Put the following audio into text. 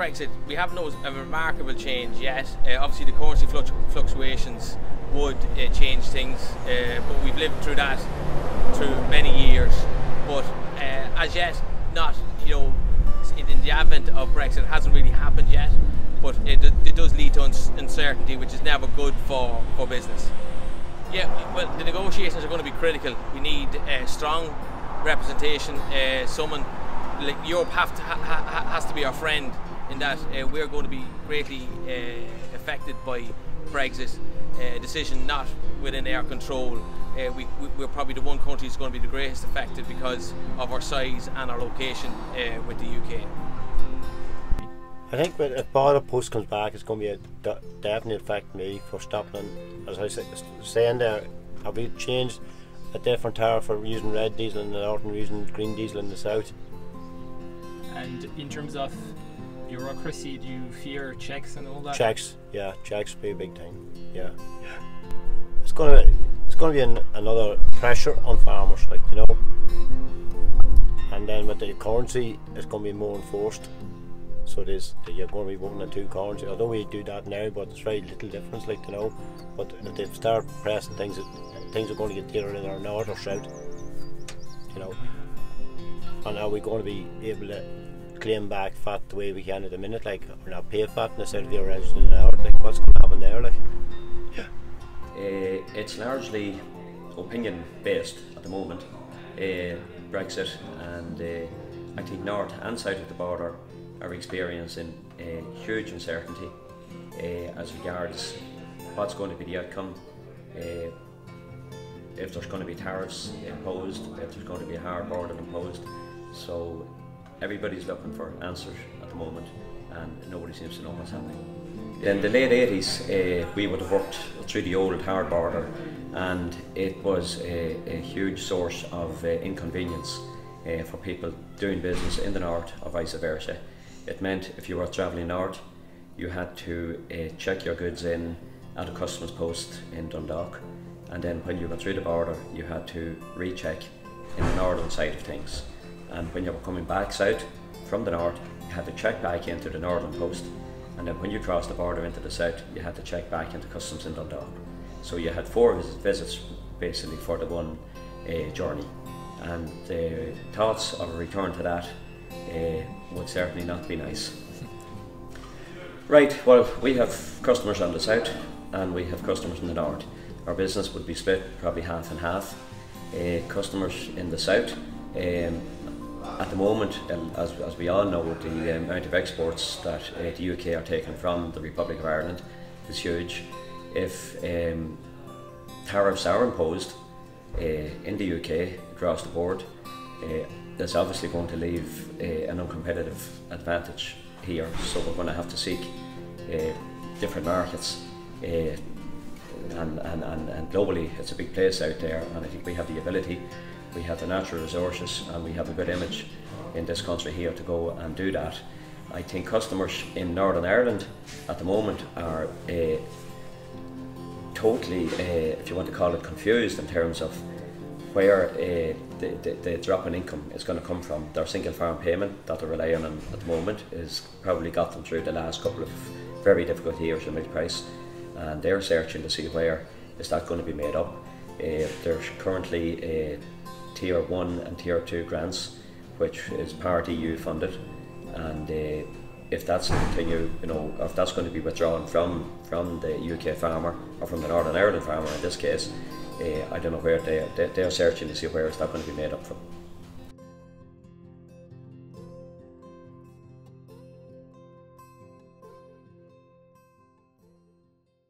Brexit, we haven't noticed a remarkable change yet. Obviously the currency fluctuations would change things, but we've lived through that through many years. But as yet, not, you know, in the advent of Brexit, it hasn't really happened yet, but it does lead to uncertainty, which is never good for business. Yeah, well, the negotiations are going to be critical. We need strong representation. Someone like Europe has to be our friend, in that we're going to be greatly affected by Brexit. Decision not within our control. We're probably the one country that's going to be the greatest affected because of our size and our location with the UK. I think if border post comes back, it's going to be a definite affect me for stopping. As I said, saying there, have we changed a different tariff for using red diesel in the north and using green diesel in the south? And in terms of bureaucracy, do you fear checks and all that? Checks, yeah, checks will be a big thing. Yeah, it's going to be another pressure on farmers, like, you know. And then with the currency, it's going to be more enforced. So it is, you're going to be voting at two currencies. Although we do that now, but it's very little difference, like, you know. But if they start pressing things, things are going to get dearer in our north or south, you know. And are we going to be able to claim back fat the way we can at the minute, like, or not pay fat in the south of the horizon in the north? Like, what's going to happen there, like? Yeah. It's largely opinion based at the moment, Brexit, and I think north and south of the border are experiencing huge uncertainty as regards what's going to be the outcome, if there's going to be tariffs imposed, if there's going to be a hard border imposed. So everybody's looking for answers at the moment, and nobody seems to know what's happening. In the late 80s, we would have worked through the old hard border, and it was a huge source of inconvenience for people doing business in the north or vice versa. It meant if you were travelling north, you had to check your goods in at a customs post in Dundalk, and then when you got through the border, you had to recheck in the northern side of things. And when you were coming back south from the north, you had to check back into the northern post, and then when you crossed the border into the south, you had to check back into customs in Dundalk. So you had 4 visits basically for the one journey, and the thoughts of a return to that would certainly not be nice. Right, well, we have customers on the south and we have customers in the north. Our business would be split probably half and half. Customers in the south, at the moment, as we all know, the amount of exports that the UK are taking from the Republic of Ireland is huge. If tariffs are imposed in the UK across the board, that's obviously going to leave an uncompetitive advantage here, so we're going to have to seek different markets, and globally it's a big place out there, and I think we have the ability, we have the natural resources, and we have a good image in this country here to go and do that. I think customers in Northern Ireland at the moment are totally, if you want to call it, confused in terms of where the drop in income is going to come from. Their single farm payment that they're relying on at the moment is probably got them through the last couple of very difficult years of milk price, and they're searching to see where is that going to be made up. There's currently Tier 1 and Tier 2 grants, which is part EU funded, and if that's to continue, you know, if that's going to be withdrawn from the UK farmer, or from the Northern Ireland farmer in this case, I don't know where they're searching to see where is that going to be made up from.